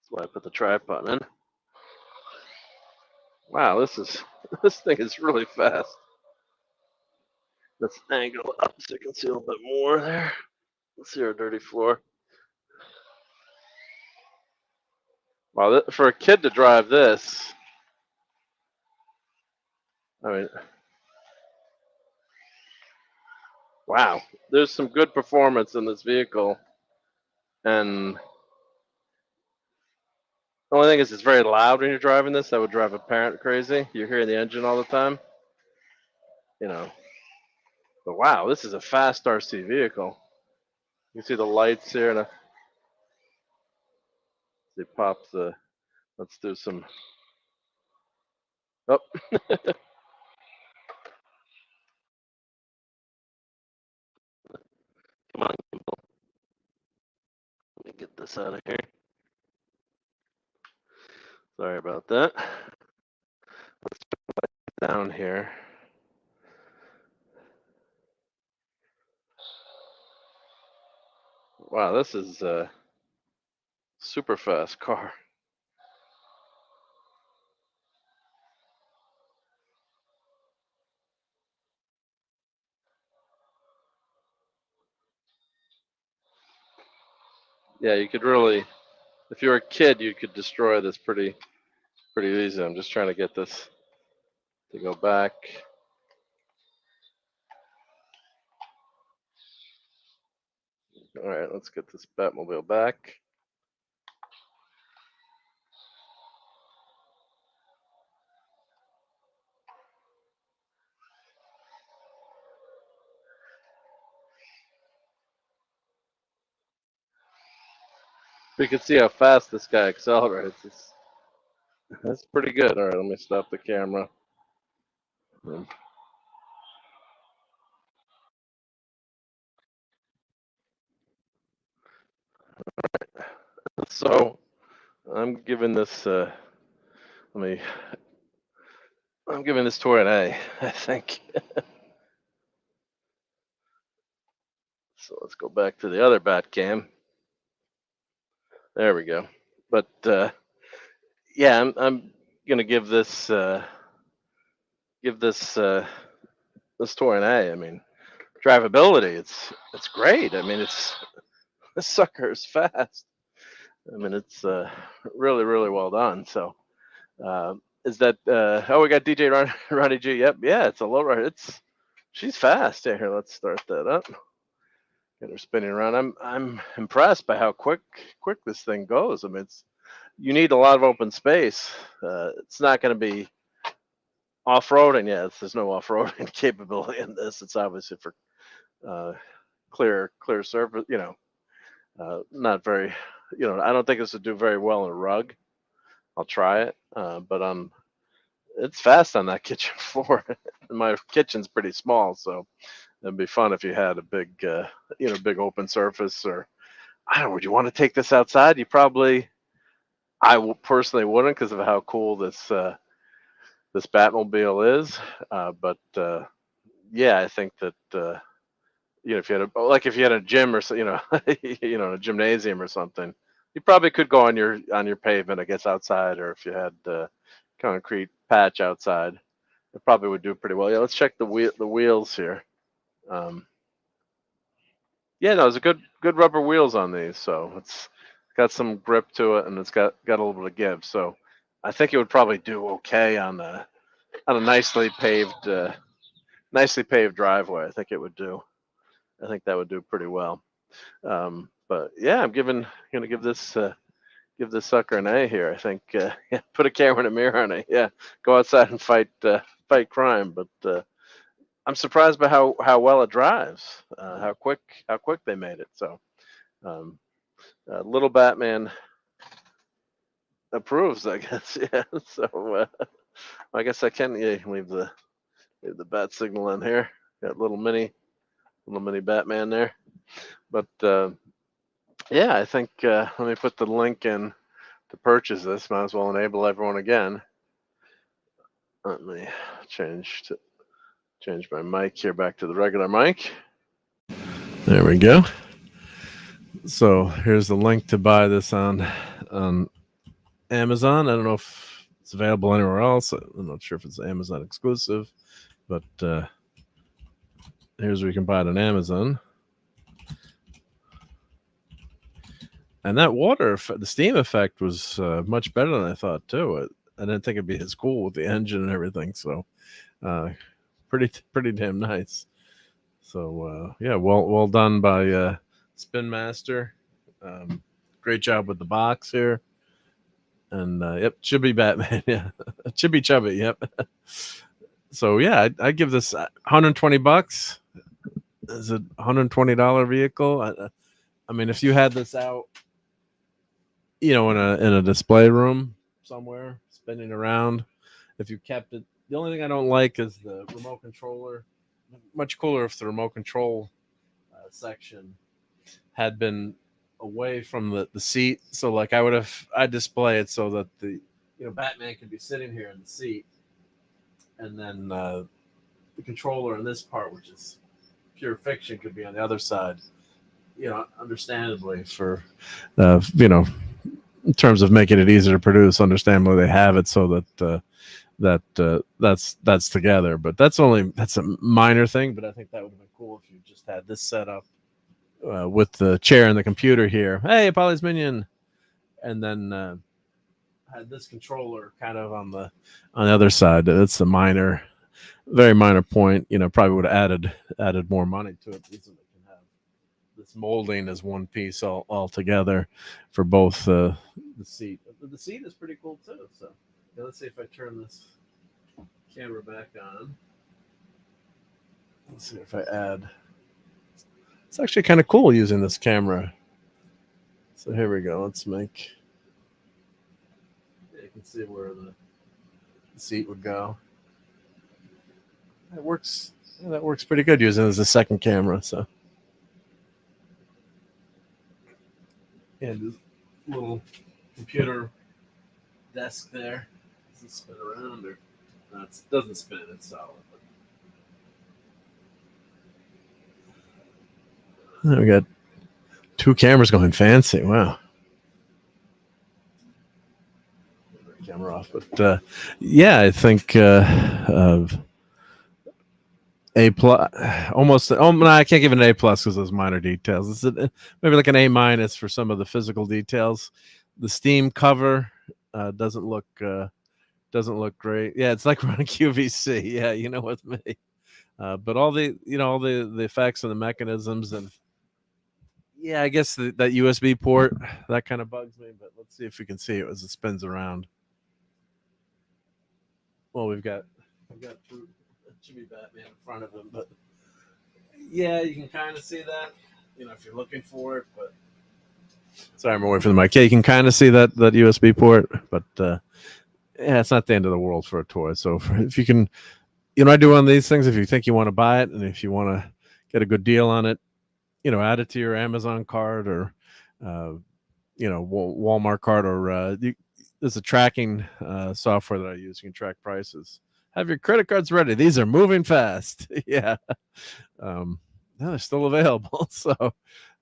why I put the tripod in. Wow, this thing is really fast. Let's angle it up so you can see a little bit more there. Let's see our dirty floor. Wow, for a kid to drive this, I mean, wow, there's some good performance in this vehicle, and the only thing is it's very loud when you're driving this. That would drive a parent crazy. You're hearing the engine all the time, you know. But wow, this is a fast RC vehicle. You can see the lights here, and it pops the. Let's do some. Oh, come on, people. Let me get this out of here. Sorry about that. Let's put down here. Wow, this is a super fast car. Yeah, you could really, if you're a kid, you could destroy this pretty easy. I'm just trying to get this to go back. All right, let's get this Batmobile back. You can see how fast this guy accelerates. That's pretty good. All right, let me stop the camera. All right. So I'm giving this. I'm giving this tour an A, I think. So let's go back to the other Batcam. There we go. But yeah, I'm gonna give this this tour an A. I mean, drivability, it's great. I mean, this sucker is fast. I mean, it's really well done. So is that oh, we got DJ Ronnie G. Yep, yeah, it's a low rider. She's fast. Yeah, here, let's start that up. Get her spinning around. I'm impressed by how quick this thing goes. I mean, you need a lot of open space. It's not going to be off-roading. Yeah, there's no off-roading capability in this. It's obviously for clear surface. You know, not very. You know, I don't think this would do very well in a rug. I'll try it, but it's fast on that kitchen floor. My kitchen's pretty small, so it'd be fun if you had a big, you know, big open surface. Or I don't know, would you want to take this outside? You probably, personally wouldn't, because of how cool this this Batmobile is. But yeah, I think that you know, if you had if you had a gym or so, you know, you know, a gymnasium or something, you probably could go on your pavement, I guess, outside, or if you had concrete patch outside, it probably would do pretty well. Yeah, let's check the wheels here. Yeah, no, it's a good rubber wheels on these, so it's got some grip to it, and it's got a little bit of give. So I think it would probably do okay on a nicely paved driveway. I think it would do. I think that would do pretty well. But yeah, gonna give this sucker an A here. I think yeah, put a camera and a mirror on it. Yeah, go outside and fight crime. But I'm surprised by how well it drives. How quick they made it. So um, little Batman approves, I guess. Yeah. So I guess I can leave the bat signal in here. Got little mini Batman there. But yeah, I think let me put the link in to purchase this. Might as well enable everyone again. Let me change my mic here back to the regular mic. There we go. So here's the link to buy this on Amazon. I don't know if it's available anywhere else. I'm not sure if it's Amazon exclusive, but here's where you can buy it on Amazon. And that the steam effect was much better than I thought too. I didn't think it'd be as cool with the engine and everything. So pretty damn nice. So yeah, well done by Spin Master. Great job with the box here. And yep, Chibi Batman. Yeah, Chibi Chubby. Yep. So yeah, I give this $120. Is it $120 vehicle? I mean, if you had this out, in a display room somewhere, spinning around, if you kept it, the only thing I don't like is the remote controller. Much cooler if the remote control section had been away from the seat. So like I'd display it so that the Batman could be sitting here in the seat, and then the controller in this part, which is pure fiction, could be on the other side. Understandably for in terms of making it easier to produce, understandably they have it so that that's together. But that's a minor thing. But I think that would have been cool if you just had this set up with the chair and the computer here. Hey, Polly's Minion, and then had this controller kind of on the other side. It's a very minor point. Probably would have added more money to it. This molding is one piece all together for both the seat. The seat is pretty cool too. So let's see if I turn this camera back on. Let's see if I add. It's actually kind of cool using this camera. So here we go. Let's make. You can see where the seat would go. That works. Yeah, that works pretty good using it as a second camera. So. And this little computer desk there. Does it spin around or no, it doesn't spin, it's solid. We got two cameras going fancy. Wow. Camera off. But yeah, I think A plus, almost. Oh no, I can't give it an A plus because those minor details. It's maybe like an A minus for some of the physical details. The steam cover doesn't look great. Yeah, it's like running QVC. Yeah, with me. But all the effects and the mechanisms, and yeah, I guess that USB port that kind of bugs me. But let's see if we can see it as it spins around. Well, we've got Chibi Batman in front of him, but yeah, you can kind of see that, if you're looking for it. But sorry, I'm away from the mic. Yeah, you can kind of see that USB port, but yeah, it's not the end of the world for a toy. So if you can, I do one of these things. If you think you want to buy it, and if you want to get a good deal on it, add it to your Amazon card or Walmart card, or there's a tracking software that I use. You can track prices. Have your credit cards ready. These are moving fast. Yeah. No, they're still available. So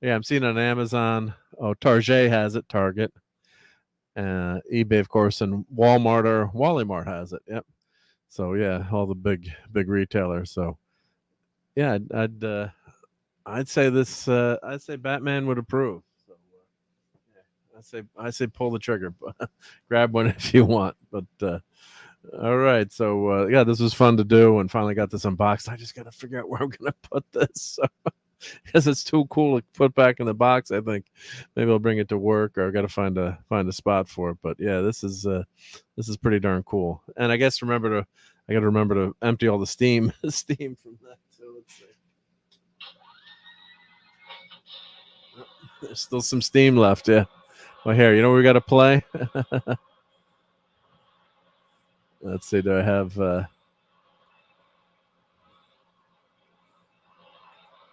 yeah, I'm seeing it on Amazon. Oh, Target has it, Target. eBay, of course, and Walmart or Wally Mart has it. Yep. So yeah, all the big retailers. So yeah, I'd I'd say this. I'd say Batman would approve. So, yeah, I say pull the trigger, grab one if you want. But all right, so yeah, this was fun to do, and finally got this unboxed. I just got to figure out where I'm gonna put this because it's too cool to put back in the box. I think maybe I'll bring it to work, or I got to find a spot for it. But yeah, this is pretty darn cool. And I guess I got to remember to empty all the steam steam from that too. Let's see. There's still some steam left. Yeah. Well, here, you know what we got to play? Let's see. Do I have?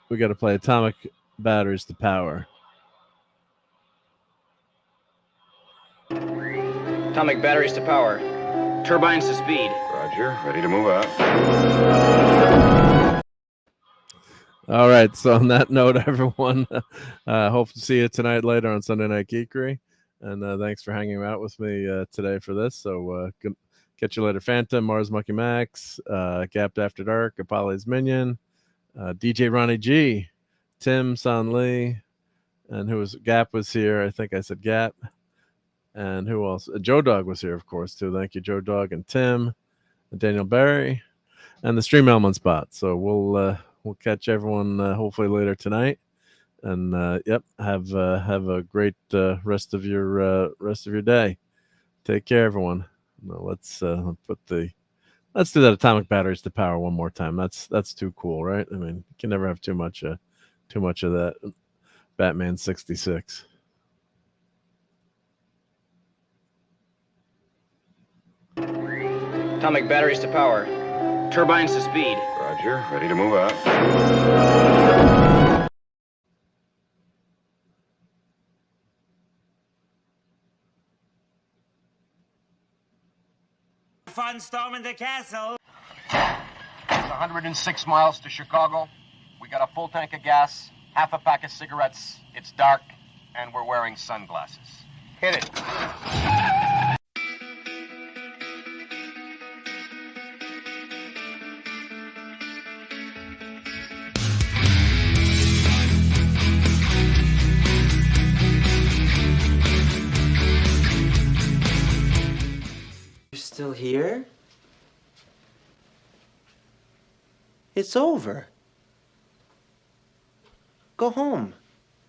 We got to play Atomic Batteries to Power. Atomic batteries to power. Turbines to speed. Roger. Ready to move out. All right. So on that note, everyone, hope to see you tonight later on Sunday Night Geekery. And thanks for hanging out with me today for this. So catch you later. Phantom, Mars Monkey Max, Gapped After Dark, Apollo's Minion, DJ Ronnie G, Tim San Lee, and who was Gap was here. I think I said Gap. And who else? Joe Dog was here, of course, too. Thank you, Joe Dog and Tim, and Daniel Barry, and the Stream Element Spot. So we'll catch everyone hopefully later tonight. And yep, have a great rest of your day. Take care, everyone. Now let's do that Atomic Batteries to Power one more time. That's too cool, right? I mean, you can never have too much of that. Batman 66. Atomic batteries to power. Turbines to speed. Roger. Ready to move out. Fun storming the castle. It's 106 miles to Chicago. We got a full tank of gas, half a pack of cigarettes. It's dark, and we're wearing sunglasses. Hit it. Still here? It's over. Go home.